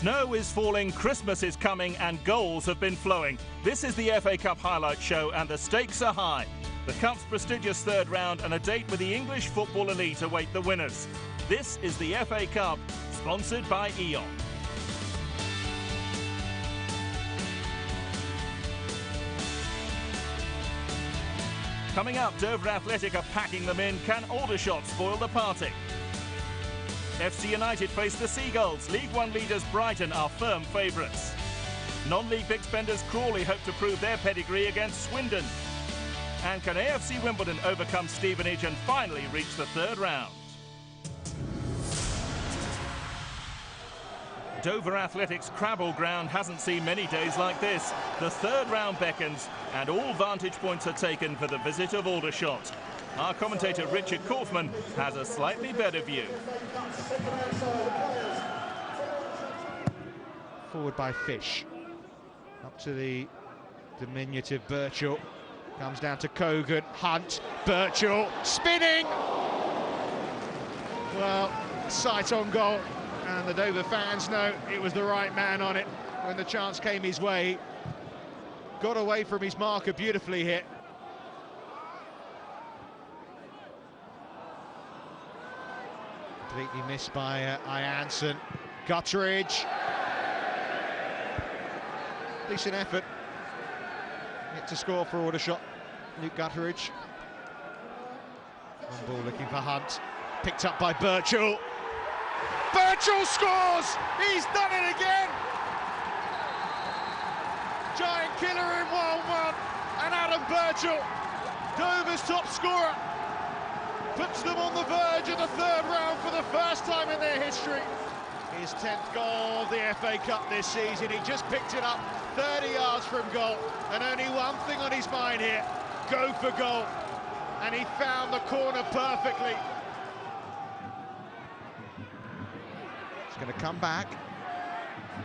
Snow is falling, Christmas is coming, and goals have been flowing. This is the FA Cup highlight show, and the stakes are high. The Cup's prestigious third round and a date with the English football elite await the winners. This is the FA Cup, sponsored by E.ON. Coming up, Dover Athletic are packing them in. Can Aldershot spoil the party? FC United face the Seagulls. League One leaders Brighton are firm favourites. Non-league big spenders Crawley hope to prove their pedigree against Swindon. And can AFC Wimbledon overcome Stevenage and finally reach the third round? Dover Athletic's Crabble ground hasn't seen many days like this. The third round beckons and all vantage points are taken for the visit of Aldershot. Our commentator Richard Kaufman has a slightly better view. Forward by Fish. Up to the diminutive Birchall. Comes down to Cogan, Hunt, Birchall, spinning! Well, sight on goal, and the Dover fans know it was the right man on it when the chance came his way. Got away from his marker, beautifully hit. Completely missed by Ianson. Gutteridge. Decent effort. Yet to score for Aldershot. Luke Gutteridge. On ball looking for Hunt. Picked up by Birchall. Birchall scores! He's done it again! Giant killer in 1-1. And Adam Birchall, Dover's top scorer, puts them on the verge of the third round for the first time in their history. His 10th goal of the FA Cup this season. He just picked it up 30 yards from goal, and only one thing on his mind here: go for goal. And he found the corner perfectly. He's going to come back.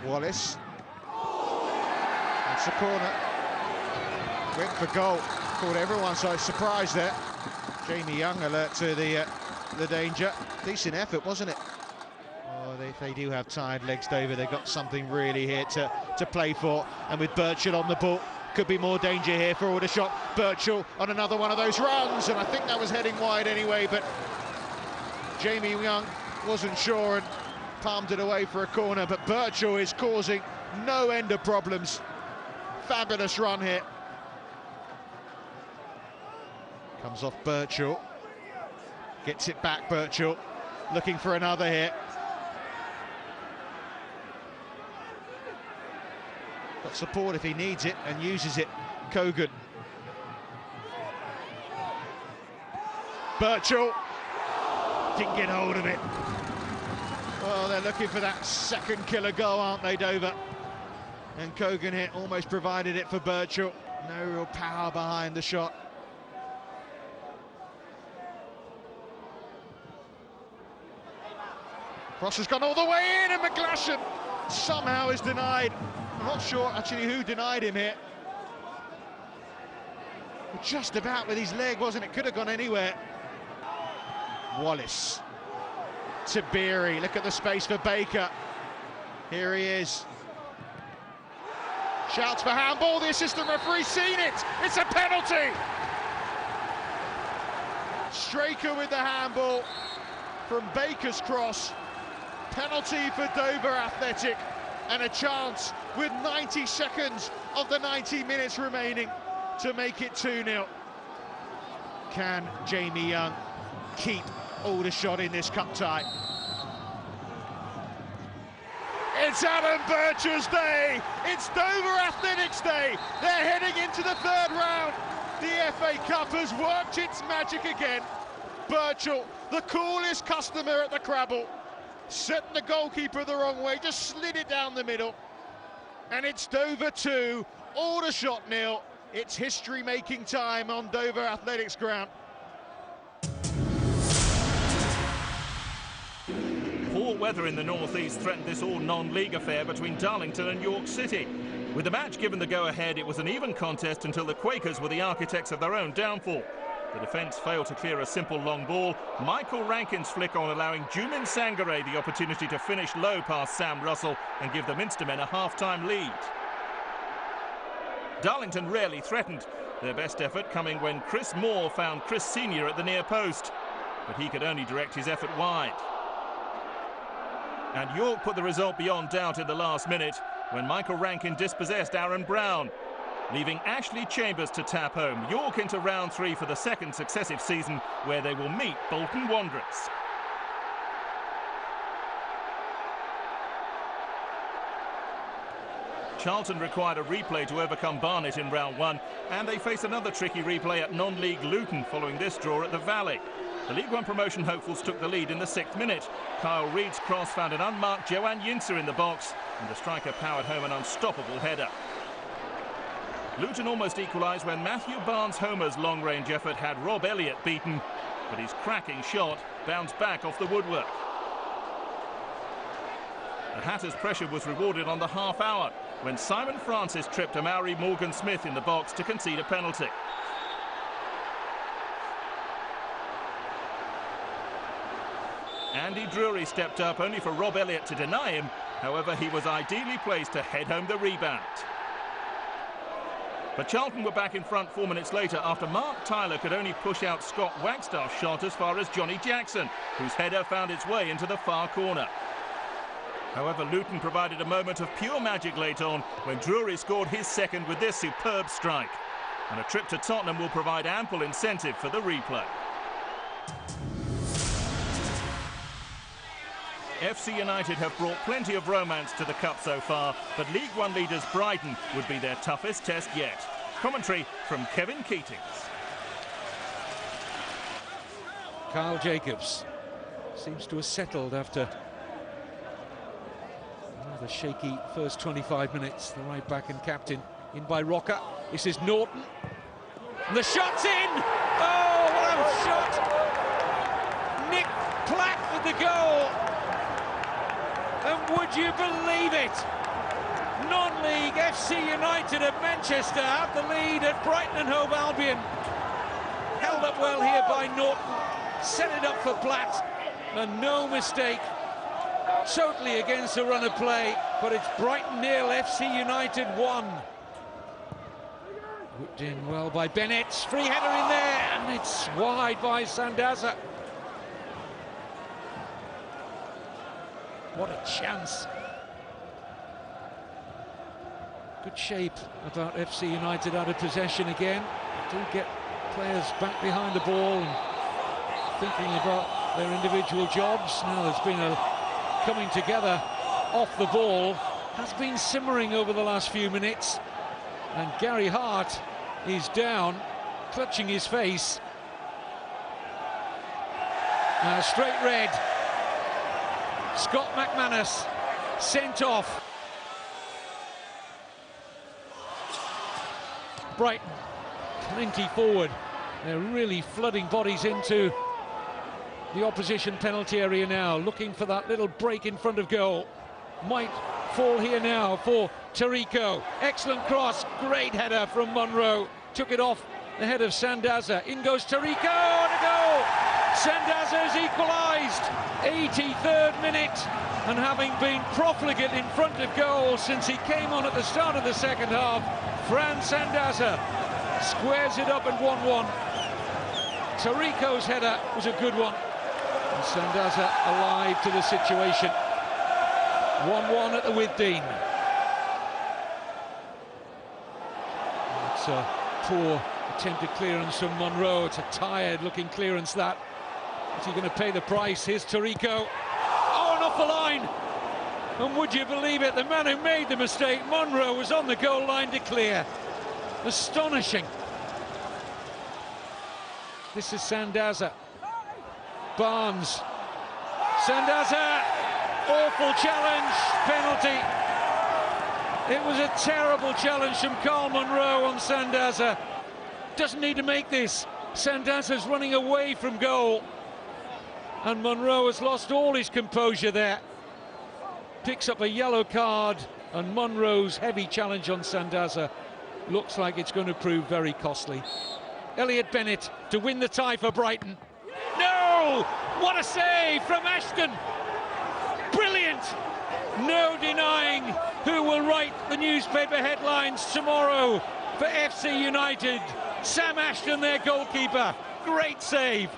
Wallace. That's the corner. Went for goal. Caught everyone so surprised there. Jamie Young alert to the danger. Decent effort, wasn't it? Oh, they do have tired legs, Dover. They've got something really here to play for. And with Birchall on the ball, could be more danger here for Aldershot. Birchall on another one of those runs, and I think that was heading wide anyway, but Jamie Young wasn't sure and palmed it away for a corner. But Birchall is causing no end of problems. Fabulous run here. Comes off Birchall, gets it back. Birchall looking for another here. Got support if he needs it and uses it. Cogan. Birchall didn't get hold of it. Well, they're looking for that second killer goal, aren't they, Dover? And Cogan here almost provided it for Birchall. No real power behind the shot. Cross has gone all the way in, and McGlashan somehow is denied. I'm not sure actually who denied him here. Just about with his leg, wasn't it? Could have gone anywhere. Wallace to Beery. Look at the space for Baker. Here he is. Shouts for handball. The assistant referee's seen it. It's a penalty. Straker with the handball from Baker's cross. Penalty for Dover Athletic, and a chance with 90 seconds of the 90 minutes remaining to make it 2-0. Can Jamie Young keep Aldershot in this cup tie? It's Adam Birchall's day. It's Dover Athletic's day. They're heading into the third round. The FA Cup has worked its magic again. Birchall, the coolest customer at the Crabble, setting the goalkeeper the wrong way, just slid it down the middle. And it's Dover 2, Aldershot 0. It's history-making time on Dover Athletics ground. Poor weather in the northeast threatened this all non-league affair between Darlington and York City. With the match given the go-ahead, it was an even contest until the Quakers were the architects of their own downfall. The defence failed to clear a simple long ball. Michael Rankin's flick on allowing Jumin Sangare the opportunity to finish low past Sam Russell and give the Minstermen a half-time lead. Darlington rarely threatened, their best effort coming when Chris Moore found Chris Senior at the near post, but he could only direct his effort wide. And York put the result beyond doubt in the last minute when Michael Rankin dispossessed Aaron Brown, leaving Ashley Chambers to tap home. York into round 3 for the second successive season, where they will meet Bolton Wanderers. Charlton required a replay to overcome Barnet in round 1, and they face another tricky replay at non-league Luton following this draw at the Valley. The League One promotion hopefuls took the lead in the 6th minute. Kyle Reid's cross found an unmarked Joanne Yinser in the box, and the striker powered home an unstoppable header. Luton almost equalised when Matthew Barnes-Homer's long-range effort had Rob Elliott beaten, but his cracking shot bounced back off the woodwork. The Hatters' pressure was rewarded on the half-hour when Simon Francis tripped Amaury Morgan-Smith in the box to concede a penalty. Andy Drury stepped up only for Rob Elliott to deny him. However, he was ideally placed to head home the rebound. But Charlton were back in front 4 minutes later after Mark Tyler could only push out Scott Wagstaff's shot as far as Johnny Jackson, whose header found its way into the far corner. However, Luton provided a moment of pure magic late on when Drury scored his second with this superb strike. And a trip to Tottenham will provide ample incentive for the replay. FC United have brought plenty of romance to the Cup so far, but League One leaders Brighton would be their toughest test yet. Commentary from Kevin Keatings. Kyle Jacobs seems to have settled after the shaky first 25 minutes. The right back and captain in by Rocker. This is Norton. And the shot's in! Oh, what a shot! Nick Platt with the goal. And would you believe it? Non-league FC United of Manchester have the lead at Brighton and Hove Albion. Held up well here by Norton. Set it up for Platt. And no mistake. Totally against the run of play, but it's Brighton 0, FC United 1. Whipped in well by Bennett, free header in there, and it's wide by Sandaza. What a chance. Good shape about FC United out of possession again. Do get players back behind the ball and thinking about their individual jobs. Now there's been a coming together off the ball, has been simmering over the last few minutes, and Gary Hart is down, clutching his face. Straight red. Scott McManus sent off. Brighton plenty forward. They're really flooding bodies into the opposition penalty area now, looking for that little break in front of goal. Might fall here now for Tarico. Excellent cross, great header from Monroe. Took it off the head of Sandaza. In goes Tarico, and a goal! Sandaza's equalised. 83rd minute, and having been profligate in front of goal since he came on at the start of the second half, Fran Sandaza squares it up at 1-1. Tarico's header was a good one. And Sandaza alive to the situation. 1-1 at the Withdean. It's a poor attempted clearance from Monroe. It's a tired-looking clearance, that. Is he going to pay the price? Here's Tarico. Oh, and off the line. And would you believe it? The man who made the mistake, Monroe, was on the goal line to clear. Astonishing. This is Sandaza. Barnes. Sandaza. Awful challenge. Penalty. It was a terrible challenge from Carl Monroe on Sandaza. Doesn't need to make this. Sandaza's running away from goal. And Monroe has lost all his composure there. Picks up a yellow card, and Monroe's heavy challenge on Sandaza looks like it's going to prove very costly. Elliot Bennett to win the tie for Brighton. No! What a save from Ashton! Brilliant! No denying who will write the newspaper headlines tomorrow for FC United. Sam Ashton, their goalkeeper. Great save.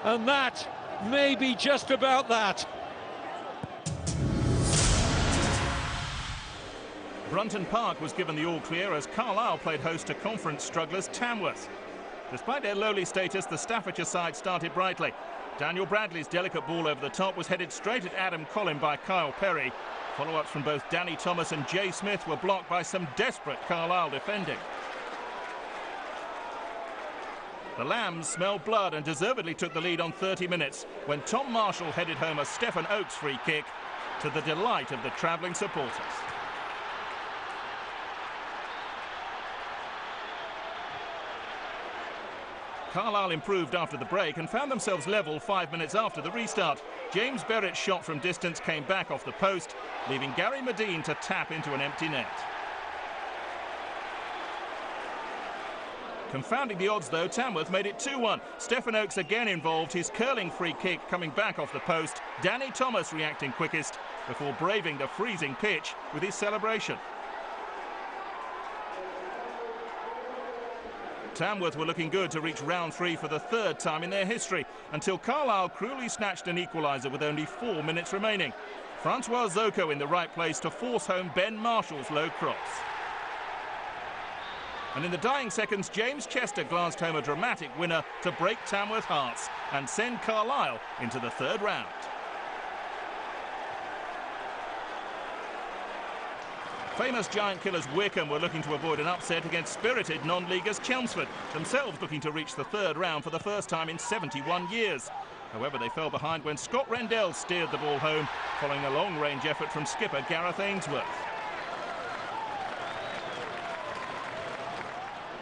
And that may be just about that. Brunton Park was given the all-clear as Carlisle played host to conference strugglers Tamworth. Despite their lowly status, the Staffordshire side started brightly. Daniel Bradley's delicate ball over the top was headed straight at Adam Collin by Kyle Perry. Follow-ups from both Danny Thomas and Jay Smith were blocked by some desperate Carlisle defending. The Lambs smelled blood and deservedly took the lead on 30 minutes when Tom Marshall headed home a Stephen Oakes free kick to the delight of the travelling supporters. Carlisle improved after the break and found themselves level 5 minutes after the restart. James Berrett's shot from distance came back off the post, leaving Gary Medine to tap into an empty net. Confounding the odds, though, Tamworth made it 2-1. Stephen Oakes again involved, his curling free kick coming back off the post. Danny Thomas reacting quickest before braving the freezing pitch with his celebration. Tamworth were looking good to reach round 3 for the 3rd time in their history, until Carlisle cruelly snatched an equaliser with only 4 minutes remaining. Francois Zoko in the right place to force home Ben Marshall's low cross. And in the dying seconds, James Chester glanced home a dramatic winner to break Tamworth hearts and send Carlisle into the 3rd round. Famous giant killers Wycombe were looking to avoid an upset against spirited non-leaguers Chelmsford, themselves looking to reach the 3rd round for the first time in 71 years. However, they fell behind when Scott Rendell steered the ball home, following a long-range effort from skipper Gareth Ainsworth.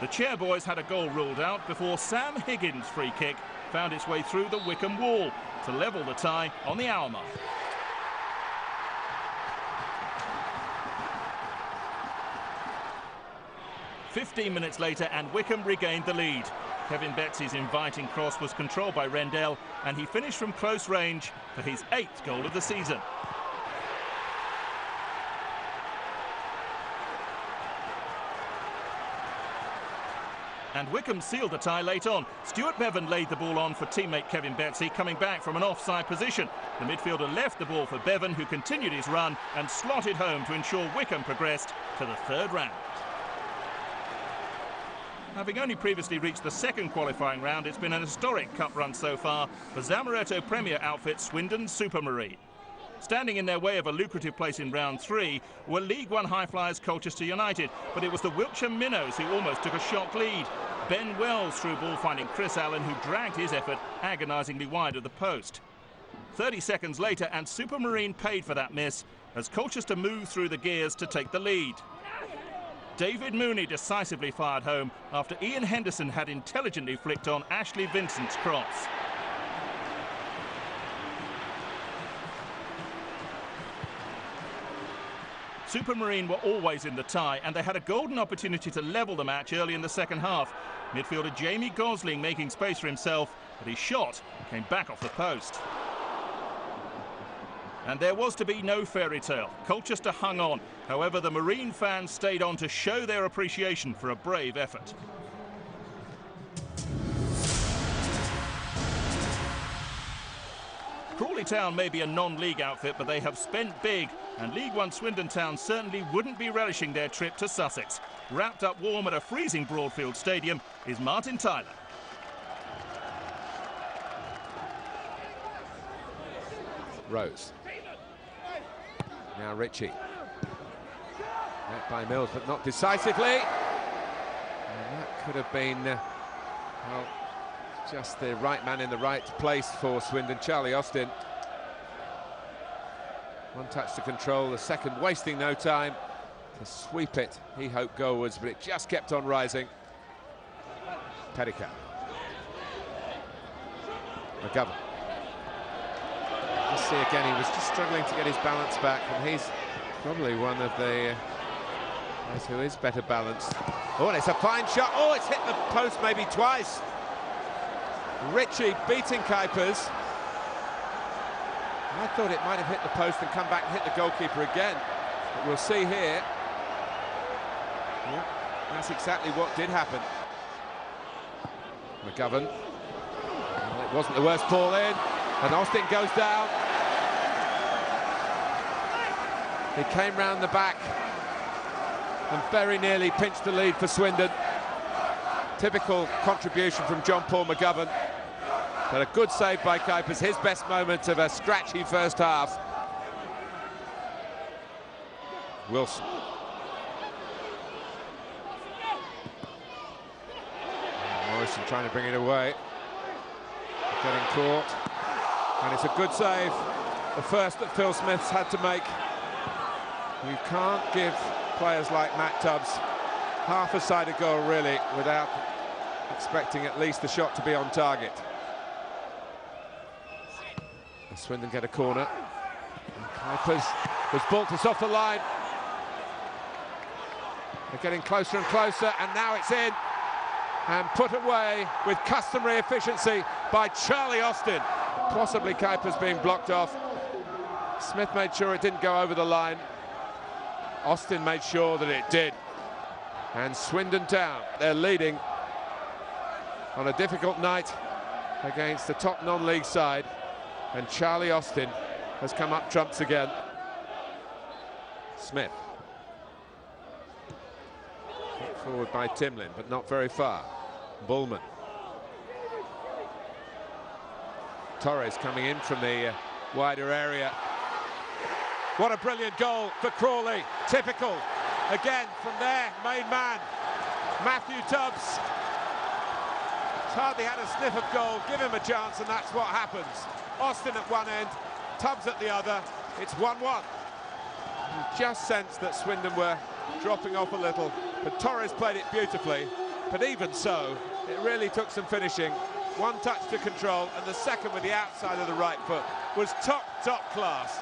The Chairboys had a goal ruled out before Sam Higgins' free kick found its way through the Wycombe wall to level the tie on the hour mark. "15 minutes later and Wycombe regained the lead. Kevin Betsy's inviting cross was controlled by Rendell and he finished from close range for his 8th goal of the season. And Wycombe sealed the tie late on. Stuart Bevan laid the ball on for teammate Kevin Betsy, coming back from an offside position. The midfielder left the ball for Bevan, who continued his run and slotted home to ensure Wycombe progressed to the 3rd round. Having only previously reached the 2nd qualifying round, it's been an historic cup run so far for Zamaretto Premier outfit Swindon Supermarine. Standing in their way of a lucrative place in round 3 were League One high-flyers Colchester United, but it was the Wiltshire Minnows who almost took a shock lead. Ben Wells threw ball finding Chris Allen, who dragged his effort agonisingly wide of the post. 30 seconds later and Supermarine paid for that miss as Colchester moved through the gears to take the lead. David Mooney decisively fired home after Ian Henderson had intelligently flicked on Ashley Vincent's cross. Supermarine were always in the tie and they had a golden opportunity to level the match early in the 2nd half. Midfielder Jamie Gosling making space for himself, but his shot came back off the post. And there was to be no fairy tale. Colchester hung on. However, the Marine fans stayed on to show their appreciation for a brave effort. Crawley Town may be a non-league outfit, but they have spent big, and League One Swindon Town certainly wouldn't be relishing their trip to Sussex. Wrapped up warm at a freezing Broadfield Stadium is Martin Tyler. Rose. Now Ritchie. Met by Mills, but not decisively. And that could have been, well, just the right man in the right place for Swindon. Charlie Austin. One touch to control, the second wasting no time to sweep it. He hoped goalwards, but it just kept on rising. Petticoat. McGovern. Just see again, he was just struggling to get his balance back, and he's probably one of the guys who is better balanced. Oh, and it's a fine shot. Oh, it's hit the post maybe twice. Ritchie beating Kuipers. I thought it might have hit the post and come back and hit the goalkeeper again. But we'll see here. Yep, that's exactly what did happen. McGovern. Well, it wasn't the worst ball in. And Austin goes down. He came round the back and very nearly pinched the lead for Swindon. Typical contribution from John Paul McGovern. But a good save by Kuipers, his best moment of a scratchy first half. Wilson. Morrison trying to bring it away. Getting caught. And it's a good save. The first that Phil Smith's had to make. You can't give players like Matt Tubbs half a side of goal, really, without expecting at least the shot to be on target. And Swindon get a corner. And Kuipers has brought us off the line. They're getting closer and closer, and now it's in. And put away with customary efficiency by Charlie Austin. Possibly Kuipers being blocked off. Smith made sure it didn't go over the line. Austin made sure that it did. And Swindon down. They're leading on a difficult night against the top non-league side. And Charlie Austin has come up trumps again. Smith. Put forward by Timlin, but not very far. Bullman. Torres coming in from the wider area. What a brilliant goal for Crawley. Typical. Again, from their main man, Matthew Tubbs. He's hardly had a sniff of goal. Give him a chance, and that's what happens. Austin at one end, Tubbs at the other. It's 1-1. You just sensed that Swindon were dropping off a little, but Torres played it beautifully. But even so, it really took some finishing. One touch to control, and the second with the outside of the right foot was top class.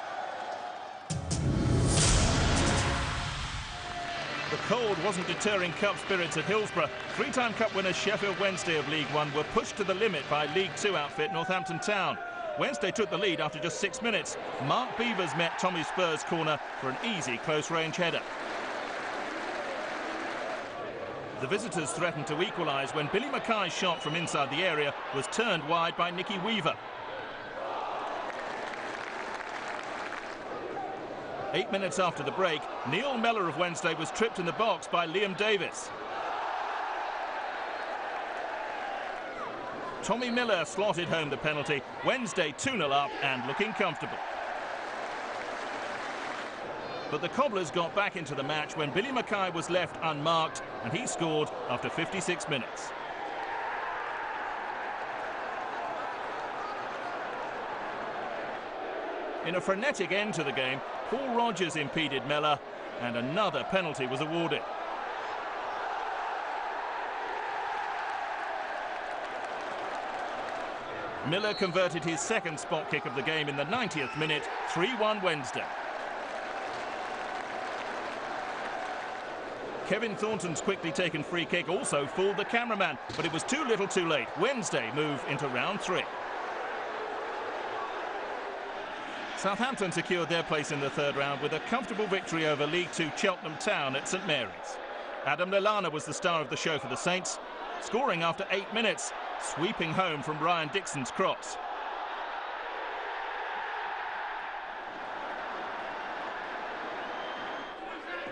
The cold wasn't deterring Cup spirits at Hillsborough. Three-time Cup winners Sheffield Wednesday of League One were pushed to the limit by League Two outfit Northampton Town. Wednesday took the lead after just 6 minutes. Mark Beavers met Tommy Spur's corner for an easy close-range header. The visitors threatened to equalise when Billy Mackay's shot from inside the area was turned wide by Nicky Weaver. 8 minutes after the break, Neil Mellor of Wednesday was tripped in the box by Liam Davis. Tommy Miller slotted home the penalty. Wednesday 2-0 up and looking comfortable. But the Cobblers got back into the match when Billy Mackay was left unmarked, and he scored after 56 minutes. In a frenetic end to the game, Paul Rogers impeded Mellor, and another penalty was awarded. Miller converted his second spot kick of the game in the 90th minute, 3-1 Wednesday. Kevin Thornton's quickly taken free kick also fooled the cameraman, but it was too little too late. Wednesday move into round 3. Southampton secured their place in the third round with a comfortable victory over League Two Cheltenham Town at St Mary's. Adam Lallana was the star of the show for the Saints, scoring after 8 minutes, sweeping home from Ryan Dixon's cross.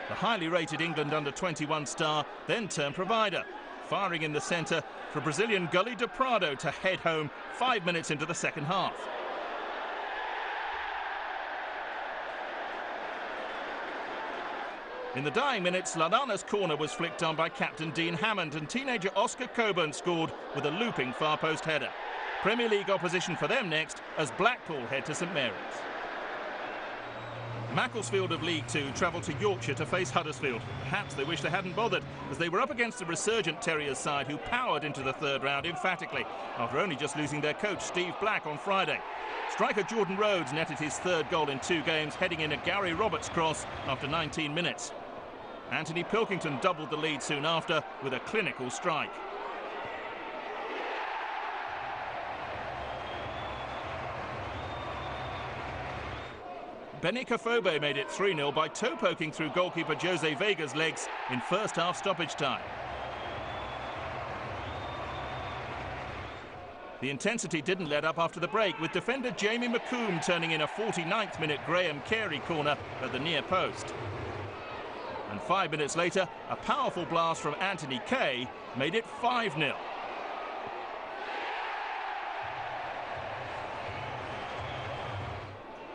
The highly rated England under-21 star then turned provider, firing in the centre for Brazilian Gully de Prado to head home 5 minutes into the second half. In the dying minutes, Lallana's corner was flicked on by captain Dean Hammond, and teenager Oscar Coburn scored with a looping far post header. Premier League opposition for them next as Blackpool head to St Mary's. Macclesfield of League Two travelled to Yorkshire to face Huddersfield. Perhaps they wish they hadn't bothered, as they were up against a resurgent Terriers side who powered into the third round emphatically, after only just losing their coach Steve Black on Friday. Striker Jordan Rhodes netted his third goal in 2 games, heading in a Gary Roberts cross after 19 minutes. Anthony Pilkington doubled the lead soon after with a clinical strike. Benik Afobe made it 3-0 by toe-poking through goalkeeper Jose Vega's legs in first-half stoppage time. The intensity didn't let up after the break, with defender Jamie McComb turning in a 49th-minute Graham Carey corner at the near post. And 5 minutes later, a powerful blast from Anthony Kay made it 5-0.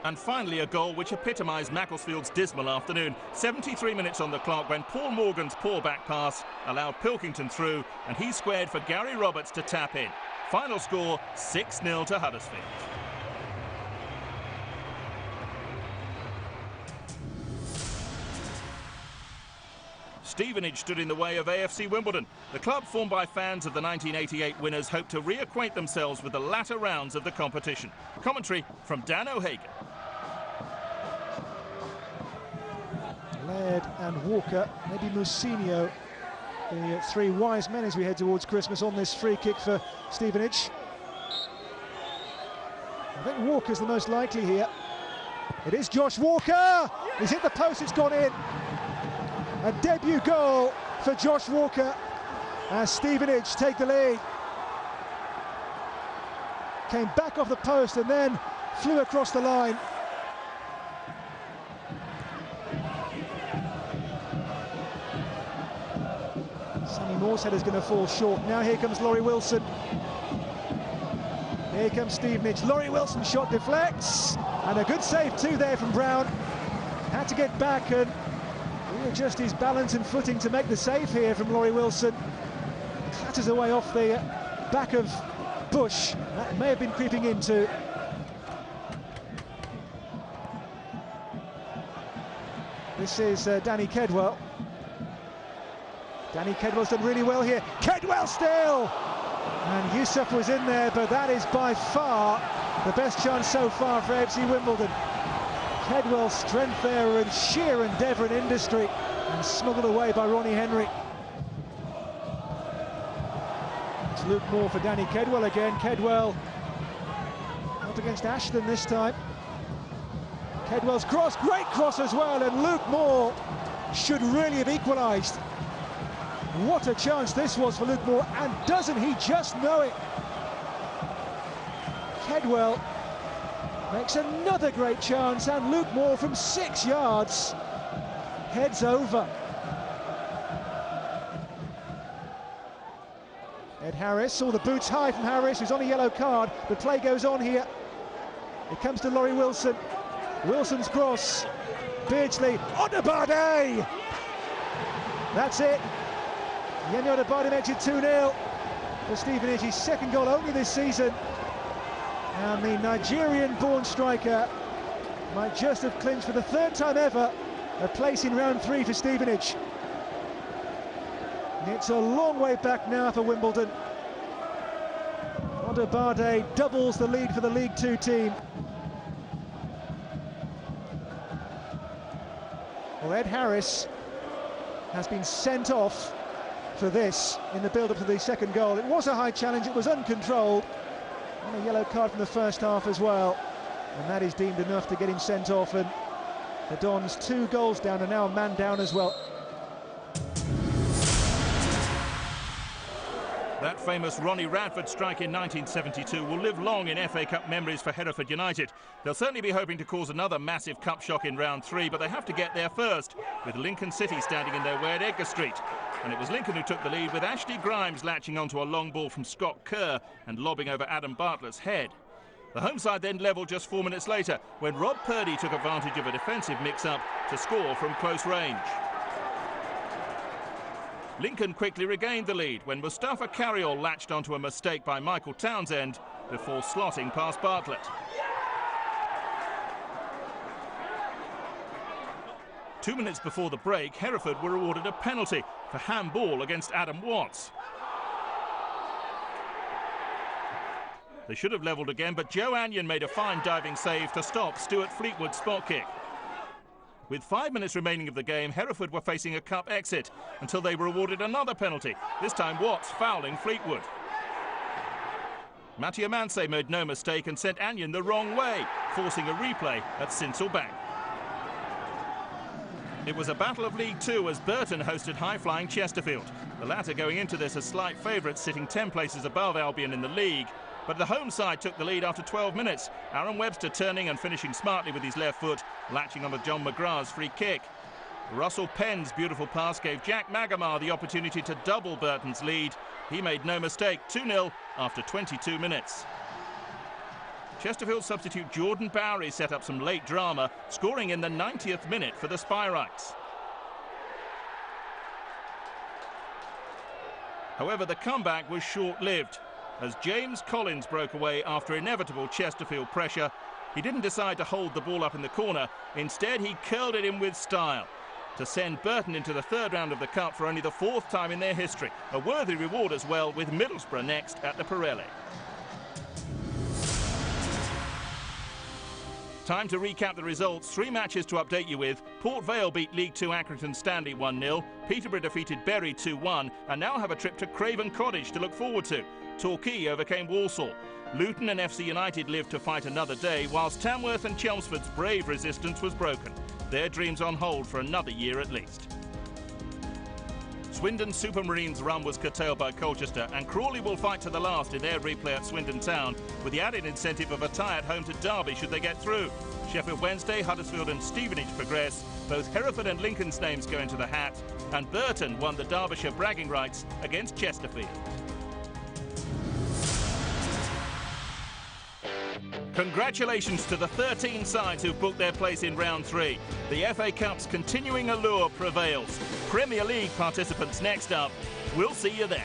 And finally a goal which epitomised Macclesfield's dismal afternoon. 73 minutes on the clock when Paul Morgan's poor back pass allowed Pilkington through, and he squared for Gary Roberts to tap in. Final score 6-0 to Huddersfield. Stevenage stood in the way of AFC Wimbledon. The club, formed by fans of the 1988 winners, hope to reacquaint themselves with the latter rounds of the competition. Commentary from Dan O'Hagan. Laird and Walker, maybe Musinho, the three wise men as we head towards Christmas on this free kick for Stevenage. I think Walker's the most likely here. It is Josh Walker! He's hit the post, it's gone in. A debut goal for Josh Walker as Stevenage take the lead. Came back off the post and then flew across the line. Sammy Moore's header's going to fall short. Now here comes Laurie Wilson. Here comes Stevenage. Laurie Wilson shot deflects, and a good save too there from Brown. Had to get back and readjust his balance and footing to make the save here from Laurie Wilson. Clatters away off the back of Bush. That may have been creeping into. This is Danny Kedwell. Danny Kedwell's done really well here. Kedwell still! And Yusuf was in there, but that is by far the best chance so far for AFC Wimbledon. Kedwell's strength there and sheer endeavour and industry, and smuggled away by Ronnie Henry. It's Luke Moore for Danny Kedwell again. Kedwell out against Ashton this time. Kedwell's cross, great cross as well, and Luke Moore should really have equalised. What a chance this was for Luke Moore, and doesn't he just know it? Kedwell makes another great chance, and Luke Moore from 6 yards heads over. Ed Harris saw the boots high from Harris, who's on a yellow card. The play goes on here. It comes to Laurie Wilson. Wilson's cross. Beardsley on to Bardet. That's it. Yenyo Bardet makes it 2-0 for Stevenage, his second goal only this season. And the Nigerian-born striker might just have clinched for the third time ever a place in round 3 for Stevenage. It's a long way back now for Wimbledon. Ondo Bardet doubles the lead for the League 2 team. Well, Ed Harris has been sent off for this in the build-up to the second goal. It was a high challenge, it was uncontrolled, and a yellow card from the first half as well, and that is deemed enough to get him sent off, and the Dons 2 goals down and now a man down as well. That famous Ronnie Radford strike in 1972 will live long in FA Cup memories for Hereford United. They'll certainly be hoping to cause another massive cup shock in round 3, but they have to get there first, with Lincoln City standing in their way at Edgar Street. And it was Lincoln who took the lead, with Ashley Grimes latching onto a long ball from Scott Kerr and lobbing over Adam Bartlett's head. The home side then levelled just 4 minutes later, when Rob Purdy took advantage of a defensive mix-up to score from close range. Lincoln quickly regained the lead when Mustafa Carriol latched onto a mistake by Michael Townsend before slotting past Bartlett. 2 minutes before the break, Hereford were awarded a penalty for handball against Adam Watts. They should have levelled again, but Joe Anyon made a fine diving save to stop Stuart Fleetwood's spot kick. With 5 minutes remaining of the game, Hereford were facing a cup exit until they were awarded another penalty, this time Watts fouling Fleetwood. Mattia Mansé made no mistake and sent Anion the wrong way, forcing a replay at Sincil Bank. It was a battle of League Two as Burton hosted high-flying Chesterfield. The latter going into this as slight favourites, sitting 10 places above Albion in the league. But the home side took the lead after 12 minutes. Aaron Webster turning and finishing smartly with his left foot, latching on to John McGrath's free kick. Russell Penn's beautiful pass gave Jack Magamar the opportunity to double Burton's lead. He made no mistake, 2-0 after 22 minutes. Chesterfield substitute Jordan Bowery set up some late drama, scoring in the 90th minute for the Spyrites. However, the comeback was short-lived, as James Collins broke away after inevitable Chesterfield pressure. He didn't decide to hold the ball up in the corner. Instead, he curled it in with style to send Burton into the third round of the Cup for only the 4th time in their history. A worthy reward as well, with Middlesbrough next at the Pirelli. Time to recap the results. 3 matches to update you with. Port Vale beat League Two Accrington Stanley 1-0. Peterborough defeated Bury 2-1 and now have a trip to Craven Cottage to look forward to. Torquay overcame Walsall. Luton and FC United live to fight another day, whilst Tamworth and Chelmsford's brave resistance was broken. Their dreams on hold for another year at least. Swindon Supermarine's run was curtailed by Colchester, and Crawley will fight to the last in their replay at Swindon Town, with the added incentive of a tie at home to Derby should they get through. Sheffield Wednesday, Huddersfield and Stevenage progress. Both Hereford and Lincoln's names go into the hat, and Burton won the Derbyshire bragging rights against Chesterfield. Congratulations to the 13 sides who booked their place in round 3. The FA Cup's continuing allure prevails. Premier League participants next up. We'll see you then.